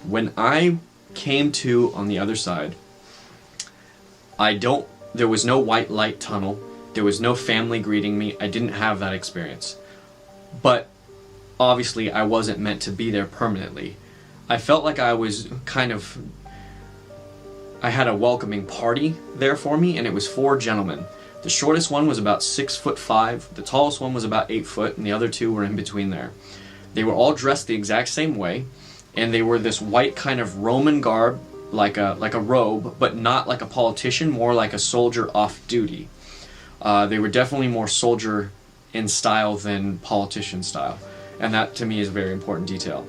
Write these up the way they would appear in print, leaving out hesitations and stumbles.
When I came to on the other side, there was no white light tunnel. There was no family greeting me. I didn't have that experience. But obviously I wasn't meant to be there permanently. I felt like I had a welcoming party there for me, and it was 4 gentlemen. The shortest one was about 6'5", the tallest one was about 8 foot, and the other 2 were in between there. They were all dressed the exact same way, and they were this white kind of Roman garb, like a robe, but not like a politician, more like a soldier off duty. They were definitely more soldier in style than politician style, and that to me is a very important detail.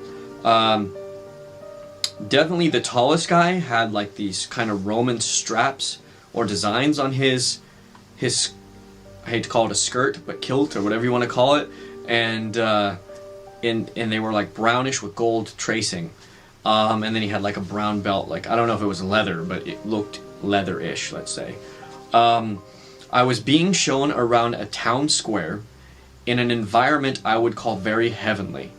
Definitely the tallest guy had like these kind of Roman straps or designs on his I hate to call it a skirt, but kilt or whatever you want to call it, and they were like brownish with gold tracing, and then he had like a brown belt, like I don't know if it was leather, but it looked leather-ish, let's say. I was being shown around a town square in an environment I would call very heavenly.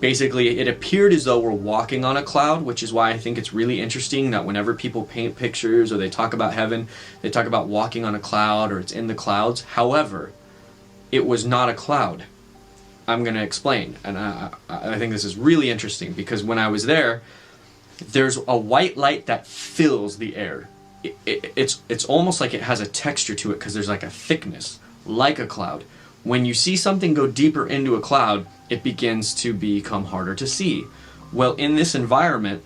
Basically, it appeared as though we're walking on a cloud, which is why I think it's really interesting that whenever people paint pictures or they talk about heaven, they talk about walking on a cloud or it's in the clouds. However, it was not a cloud. I'm going to explain, and I think this is really interesting because when I was there, there's a white light that fills the air. It's almost like it has a texture to it because there's like a thickness, like a cloud. When you see something go deeper into a cloud, it begins to become harder to see. Well, in this environment,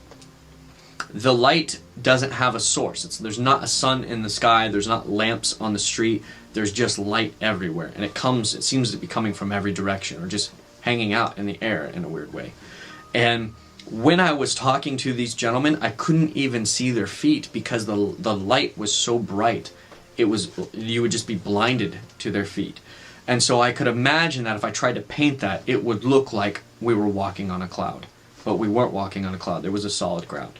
the light doesn't have a source. There's not a sun in the sky, there's not lamps on the street, there's just light everywhere. And it seems to be coming from every direction or just hanging out in the air in a weird way. And when I was talking to these gentlemen, I couldn't even see their feet because the light was so bright. You would just be blinded to their feet. And so I could imagine that if I tried to paint that, it would look like we were walking on a cloud. But we weren't walking on a cloud. There was a solid ground.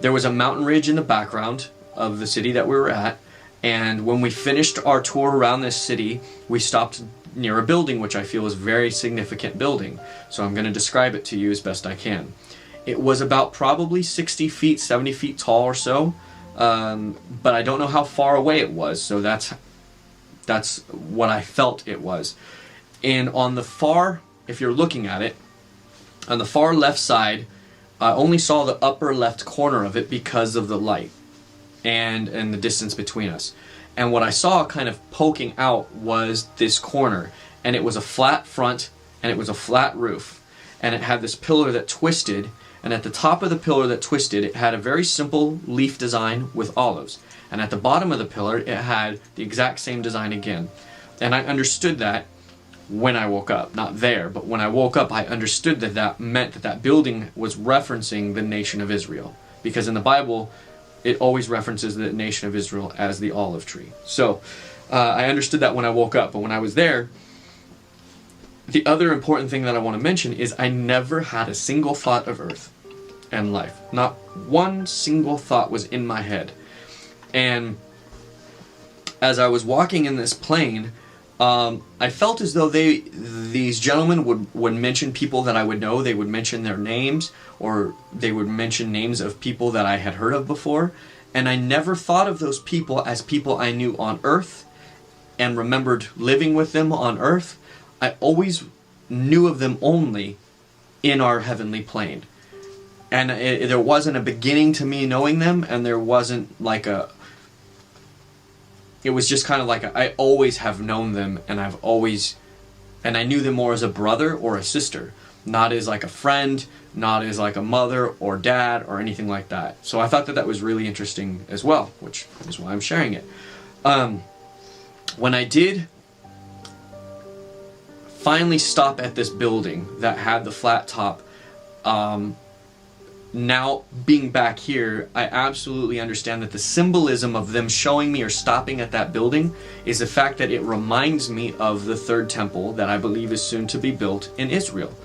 There was a mountain ridge in the background of the city that we were at. And when we finished our tour around this city, we stopped near a building, which I feel is a very significant building. So I'm going to describe it to you as best I can. It was about probably 60 feet, 70 feet tall or so. But I don't know how far away it was. So that's what I felt it was. And on the far, if you're looking at it, on the far left side, I only saw the upper left corner of it because of the light and the distance between us. And what I saw kind of poking out was this corner, and it was a flat front and it was a flat roof, and it had this pillar that twisted, and at the top of the pillar that twisted, it had a very simple leaf design with olives. And at the bottom of the pillar, it had the exact same design again. And I understood that when I woke up. Not there, but when I woke up, I understood that that meant that building was referencing the nation of Israel. Because in the Bible, it always references the nation of Israel as the olive tree. So I understood that when I woke up. But when I was there, the other important thing that I want to mention is I never had a single thought of earth and life. Not one single thought was in my head. And as I was walking in this plane, I felt as though these gentlemen would mention people that I would know. They would mention their names, or they would mention names of people that I had heard of before. And I never thought of those people as people I knew on earth and remembered living with them on earth. I always knew of them only in our heavenly plane. And there wasn't a beginning to me knowing them, and there wasn't like it was just kind of like I always have known them, and I knew them more as a brother or a sister, not as like a friend, not as like a mother or dad or anything like that. So I thought that was really interesting as well, which is why I'm sharing it. When I did finally stop at this building that had the flat top, now, being back here, I absolutely understand that the symbolism of them showing me or stopping at that building is the fact that it reminds me of the third temple that I believe is soon to be built in Israel.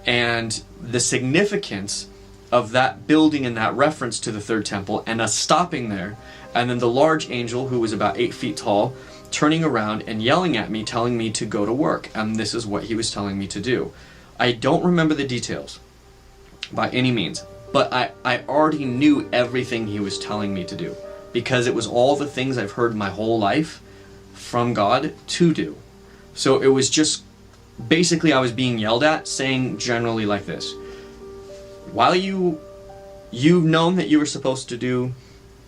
And the significance of that building and that reference to the third temple and us stopping there, and then the large angel who was about 8 feet tall turning around and yelling at me, telling me to go to work. And this is what he was telling me to do. I don't remember the details. by any means. But I already knew everything he was telling me to do, because it was all the things I've heard my whole life from God to do. So it was just, basically I was being yelled at, saying generally like this: while you've known that you were supposed to do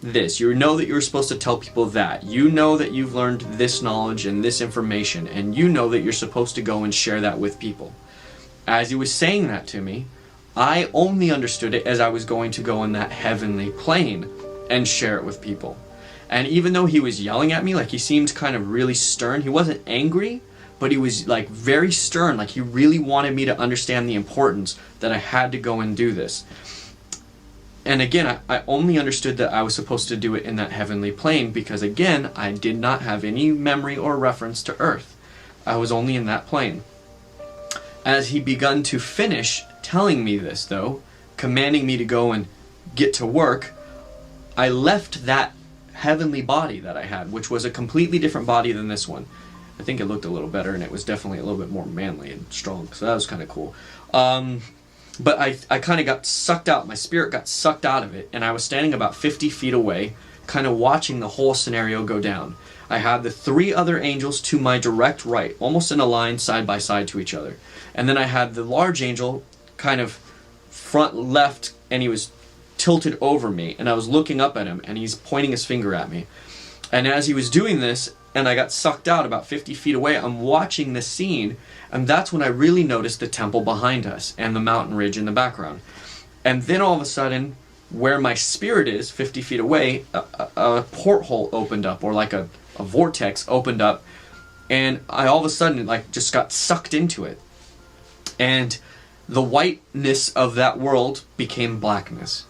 this, you know that you were supposed to tell people that, you know that you've learned this knowledge and this information, and you know that you're supposed to go and share that with people. As he was saying that to me, I only understood it as I was going to go in that heavenly plane and share it with people. And even though he was yelling at me, like he seemed kind of really stern, he wasn't angry, but he was like very stern, like he really wanted me to understand the importance that I had to go and do this. And again, I only understood that I was supposed to do it in that heavenly plane because, again, I did not have any memory or reference to earth. I was only in that plane. As he begun to finish telling me this, though, commanding me to go and get to work, I left that heavenly body that I had, which was a completely different body than this one. I think it looked a little better, and it was definitely a little bit more manly and strong, so that was kind of cool. But I kind of got sucked out. My spirit got sucked out of it, and I was standing about 50 feet away, kind of watching the whole scenario go down. I had the 3 other angels to my direct right, almost in a line side by side to each other. And then I had the large angel kind of front left, and he was tilted over me, and I was looking up at him, and he's pointing his finger at me. And as he was doing this, and I got sucked out about 50 feet away, I'm watching this scene, and that's when I really noticed the temple behind us and the mountain ridge in the background. And then all of a sudden, where my spirit is, 50 feet away, a porthole opened up, or like a vortex opened up, and I all of a sudden like just got sucked into it. And the whiteness of that world became blackness.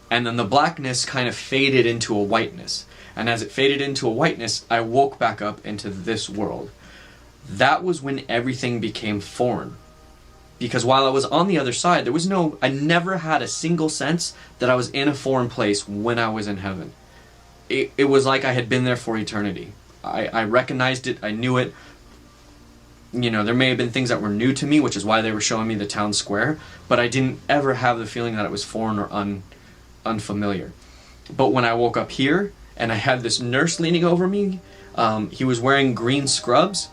And then the blackness kind of faded into a whiteness. And as it faded into a whiteness, I woke back up into this world. That was when everything became foreign. Because while I was on the other side, I never had a single sense that I was in a foreign place when I was in heaven. It was like I had been there for eternity. I recognized it, I knew it. You know, there may have been things that were new to me, which is why they were showing me the town square, but I didn't ever have the feeling that it was foreign or unfamiliar. But when I woke up here, and I had this nurse leaning over me, he was wearing green scrubs,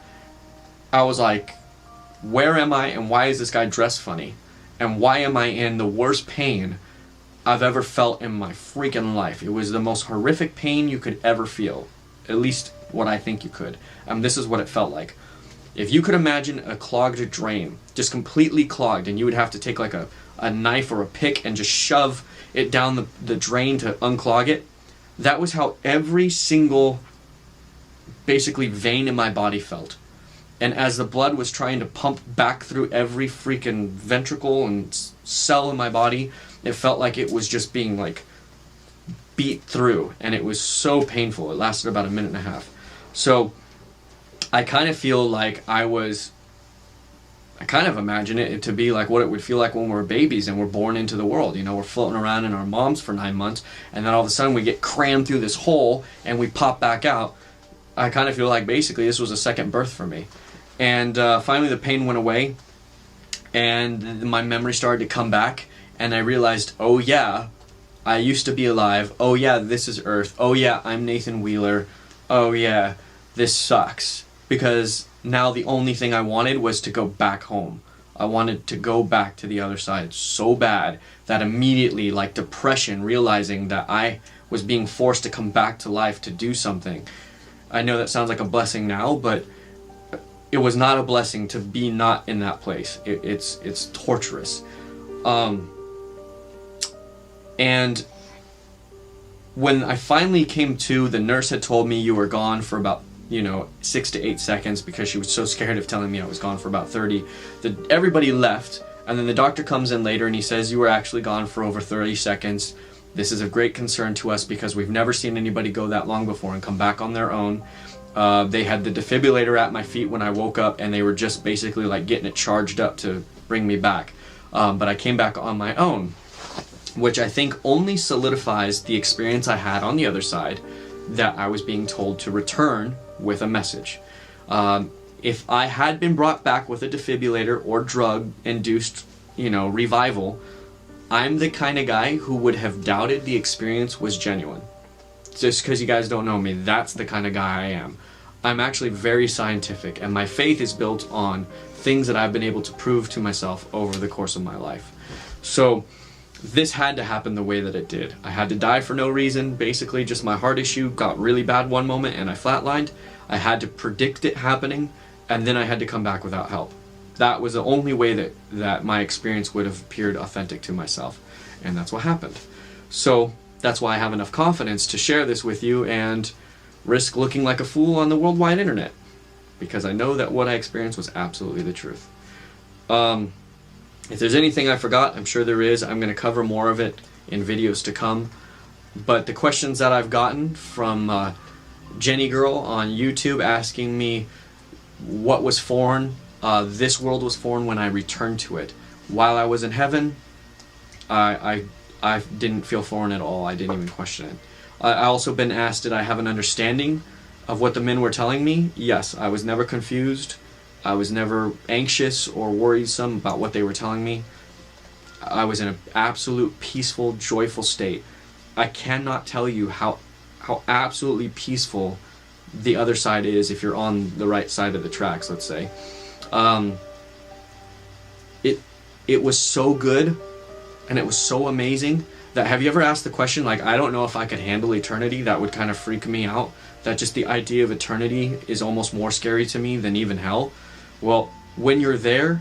I was like, where am I, and why is this guy dressed funny? And why am I in the worst pain I've ever felt in my freaking life? It was the most horrific pain you could ever feel. At least what I think you could. This is what it felt like. If you could imagine a clogged drain, just completely clogged, and you would have to take like a knife or a pick and just shove it down the drain to unclog it, that was how every single, basically, vein in my body felt. And as the blood was trying to pump back through every freaking ventricle and cell in my body, it felt like it was just being like beat through, and it was so painful. It lasted about a minute and a half. So I kind of feel like I kind of imagine it to be like what it would feel like when we're babies and we're born into the world. You know, we're floating around in our moms for 9 months, and then all of a sudden we get crammed through this hole and we pop back out. I kind of feel like basically this was a second birth for me. And finally the pain went away, and my memory started to come back, and I realized, oh yeah, I used to be alive. Oh yeah, this is Earth. Oh yeah, I'm Nathan Wheeler. Oh yeah, this sucks. Because now the only thing I wanted was to go back home. I wanted to go back to the other side so bad that immediately, like depression, realizing that I was being forced to come back to life to do something. I know that sounds like a blessing now, but it was not a blessing to be not in that place. It's torturous. And when I finally came to, the nurse had told me you were gone for about 6 to 8 seconds, because she was so scared of telling me I was gone for about 30. Everybody left, and then the doctor comes in later and he says, you were actually gone for over 30 seconds. This is of great concern to us because we've never seen anybody go that long before and come back on their own. They had the defibrillator at my feet when I woke up, and they were just basically like getting it charged up to bring me back. But I came back on my own, which I think only solidifies the experience I had on the other side, that I was being told to return with a message. If I had been brought back with a defibrillator or drug-induced, revival, I'm the kind of guy who would have doubted the experience was genuine. Just because you guys don't know me, that's the kind of guy I am. I'm actually very scientific, and my faith is built on things that I've been able to prove to myself over the course of my life. So this had to happen the way that it did. I had to die for no reason. Basically, just my heart issue got really bad one moment and I flatlined. I had to predict it happening, and then I had to come back without help. That was the only way that my experience would have appeared authentic to myself, and that's what happened. So that's why I have enough confidence to share this with you and risk looking like a fool on the worldwide internet, because I know that what I experienced was absolutely the truth. If there's anything I forgot, I'm sure there is. I'm going to cover more of it in videos to come. But the questions that I've gotten from Jenny Girl on YouTube asking me what was foreign, this world was foreign when I returned to it. While I was in heaven, I didn't feel foreign at all. I didn't even question it. I also been asked, did I have an understanding of what the men were telling me? Yes, I was never confused. I was never anxious or worrisome about what they were telling me. I was in an absolute peaceful, joyful state. I cannot tell you how absolutely peaceful the other side is if you're on the right side of the tracks, let's say. It was so good, and it was so amazing that, have you ever asked the question, like, I don't know if I could handle eternity? That would kind of freak me out. That just the idea of eternity is almost more scary to me than even hell. Well, when you're there,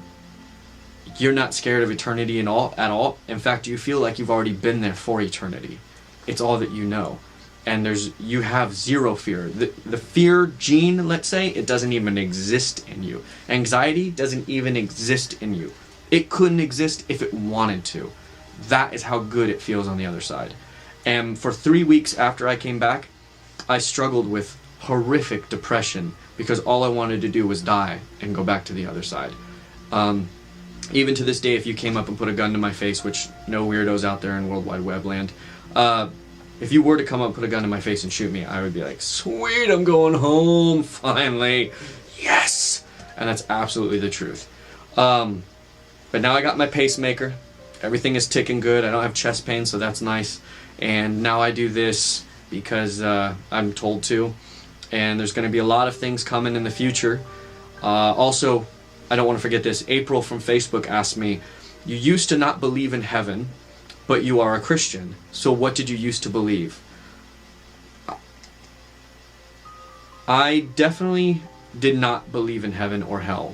you're not scared of eternity at all. In fact, you feel like you've already been there for eternity. It's all that you know. And you have zero fear. The fear gene, let's say, it doesn't even exist in you. Anxiety doesn't even exist in you. It couldn't exist if it wanted to. That is how good it feels on the other side. And for 3 weeks after I came back, I struggled with horrific depression because all I wanted to do was die and go back to the other side. Even to this day, if you came up and put a gun to my face, which no weirdos out there in World Wide Web land, if you were to come up and put a gun to my face and shoot me, I would be like, sweet, I'm going home, finally, yes! And that's absolutely the truth. But now I got my pacemaker. Everything is ticking good. I don't have chest pain, so that's nice. And now I do this because I'm told to. And there's going to be a lot of things coming in the future. Also, I don't want to forget this. April from Facebook asked me, you used to not believe in heaven, but you are a Christian. So what did you used to believe? I definitely did not believe in heaven or hell.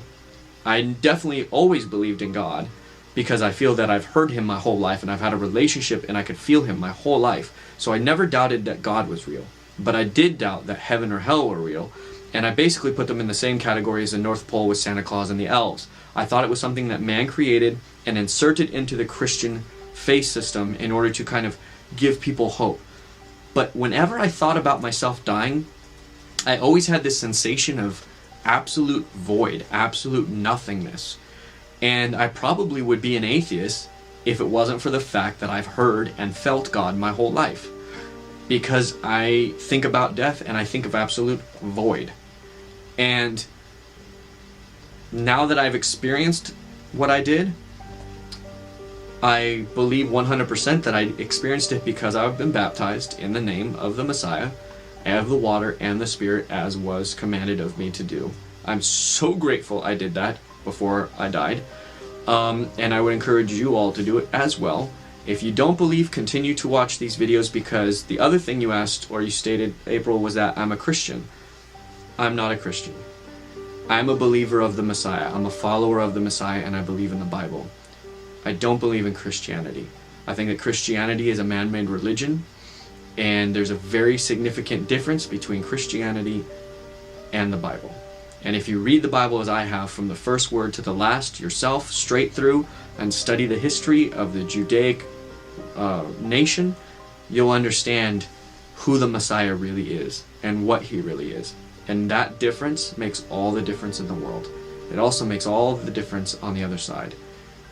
I definitely always believed in God, because I feel that I've heard him my whole life and I've had a relationship and I could feel him my whole life. So I never doubted that God was real. But I did doubt that heaven or hell were real. And I basically put them in the same category as the North Pole with Santa Claus and the elves. I thought it was something that man created and inserted into the Christian faith system in order to kind of give people hope. But whenever I thought about myself dying, I always had this sensation of absolute void, absolute nothingness. And I probably would be an atheist if it wasn't for the fact that I've heard and felt God my whole life. Because I think about death and I think of absolute void. And now that I've experienced what I did, I believe 100% that I experienced it because I've been baptized in the name of the Messiah, and of the water and the Spirit, as was commanded of me to do. I'm so grateful I did that before I died. And I would encourage you all to do it as well. If you don't believe, continue to watch these videos, because the other thing you asked, or you stated, April, was that I'm a Christian. I'm not a Christian. I'm a believer of the Messiah. I'm a follower of the Messiah, and I believe in the Bible. I don't believe in Christianity. I think that Christianity is a man-made religion, and there's a very significant difference between Christianity and the Bible. And if you read the Bible as I have, from the first word to the last, yourself, straight through, and study the history of the Judaic nation, you'll understand who the Messiah really is and what he really is. And that difference makes all the difference in the world. It also makes all the difference on the other side.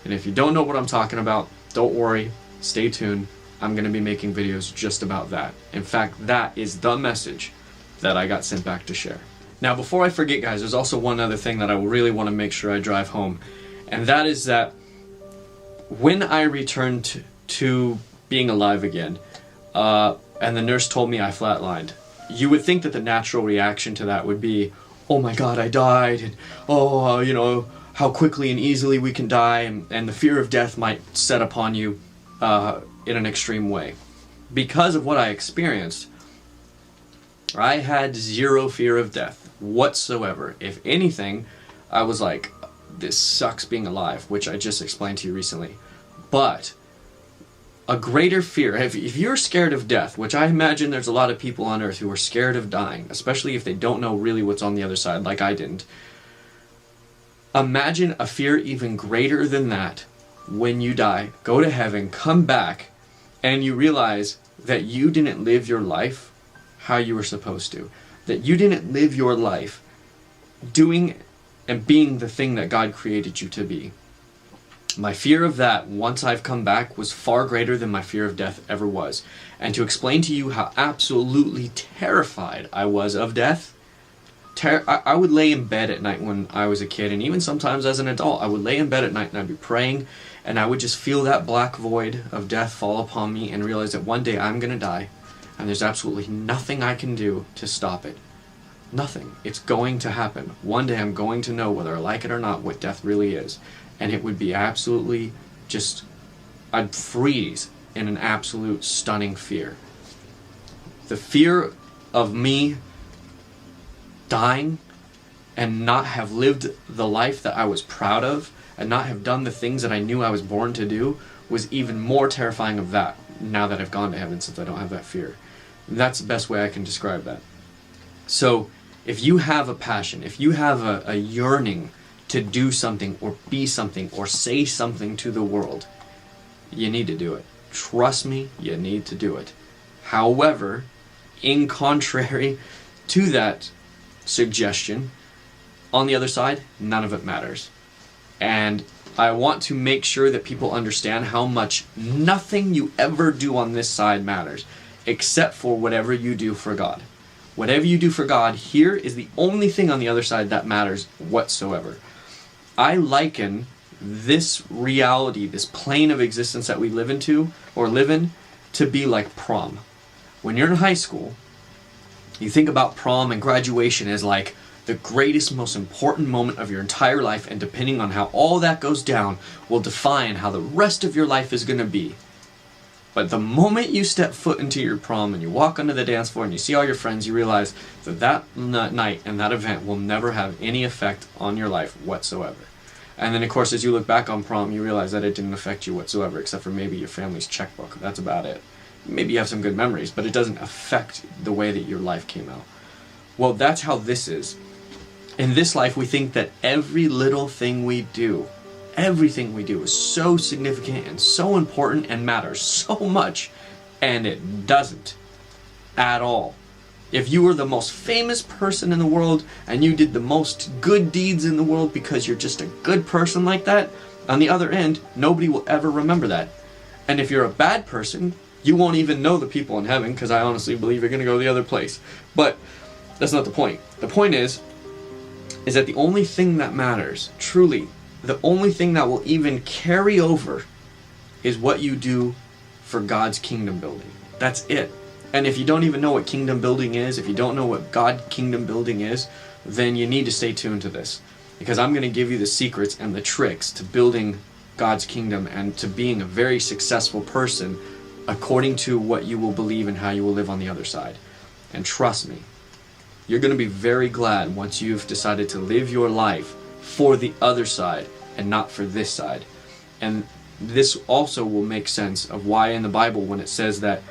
And if you don't know what I'm talking about, don't worry, stay tuned. I'm going to be making videos just about that. In fact, that is the message that I got sent back to share. Now, before I forget, guys, there's also one other thing that I really want to make sure I drive home. And that is that when I returned to being alive again. And the nurse told me I flatlined. You would think that the natural reaction to that would be, oh my God, I died, and oh, how quickly and easily we can die, and the fear of death might set upon you in an extreme way. Because of what I experienced, I had zero fear of death whatsoever. If anything, I was like, this sucks being alive, which I just explained to you recently. But a greater fear, if you're scared of death, which I imagine there's a lot of people on earth who are scared of dying, especially if they don't know really what's on the other side, like I didn't. Imagine a fear even greater than that when you die, go to heaven, come back, and you realize that you didn't live your life how you were supposed to. That you didn't live your life doing and being the thing that God created you to be. My fear of that, once I've come back, was far greater than my fear of death ever was. And to explain to you how absolutely terrified I was of death, I would lay in bed at night when I was a kid, and even sometimes as an adult, I would lay in bed at night and I'd be praying, and I would just feel that black void of death fall upon me and realize that one day I'm going to die, and there's absolutely nothing I can do to stop it. Nothing. It's going to happen. One day I'm going to know, whether I like it or not, what death really is. And it would be absolutely just, I'd freeze in an absolute stunning fear. The fear of me dying and not have lived the life that I was proud of and not have done the things that I knew I was born to do was even more terrifying of that now that I've gone to heaven, since I don't have that fear. And that's the best way I can describe that. So if you have a passion, if you have a yearning to do something or be something or say something to the world, you need to do it. Trust me, you need to do it. However, in contrary to that suggestion, on the other side, none of it matters. And I want to make sure that people understand how much nothing you ever do on this side matters, except for whatever you do for God. Whatever you do for God here is the only thing on the other side that matters whatsoever. I liken this reality, this plane of existence that we live in, to be like prom. When you're in high school, you think about prom and graduation as like the greatest, most important moment of your entire life, and depending on how all that goes down will define how the rest of your life is going to be. But the moment you step foot into your prom and you walk onto the dance floor and you see all your friends, you realize that that night and that event will never have any effect on your life whatsoever. And then, of course, as you look back on prom, you realize that it didn't affect you whatsoever, except for maybe your family's checkbook. That's about it. Maybe you have some good memories, but it doesn't affect the way that your life came out. Well, that's how this is. In this life, we think that every little thing we do, everything we do is so significant and so important and matters so much, and it doesn't at all. If you were the most famous person in the world and you did the most good deeds in the world because you're just a good person like that, on the other end, nobody will ever remember that. And if you're a bad person, you won't even know the people in heaven, because I honestly believe you're going to go the other place. But that's not the point. The point is that the only thing that matters, truly, the only thing that will even carry over is what you do for God's kingdom building. That's it. And if you don't even know what kingdom building is, if you don't know what God kingdom building is, then you need to stay tuned to this. Because I'm going to give you the secrets and the tricks to building God's kingdom and to being a very successful person according to what you will believe and how you will live on the other side. And trust me, you're going to be very glad once you've decided to live your life for the other side and not for this side. And this also will make sense of why in the Bible, when it says that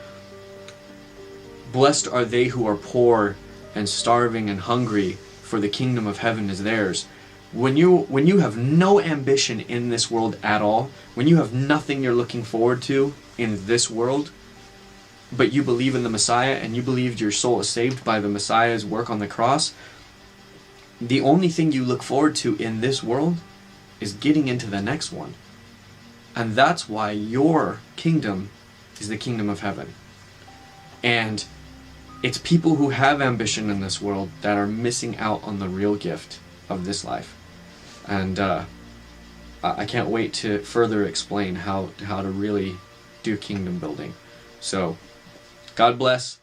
blessed are they who are poor and starving and hungry, for the kingdom of heaven is theirs. When you have no ambition in this world at all, when you have nothing you're looking forward to in this world, but you believe in the Messiah and you believe your soul is saved by the Messiah's work on the cross, the only thing you look forward to in this world is getting into the next one. And that's why your kingdom is the kingdom of heaven. And it's people who have ambition in this world that are missing out on the real gift of this life. And I can't wait to further explain how to really do kingdom building. So, God bless.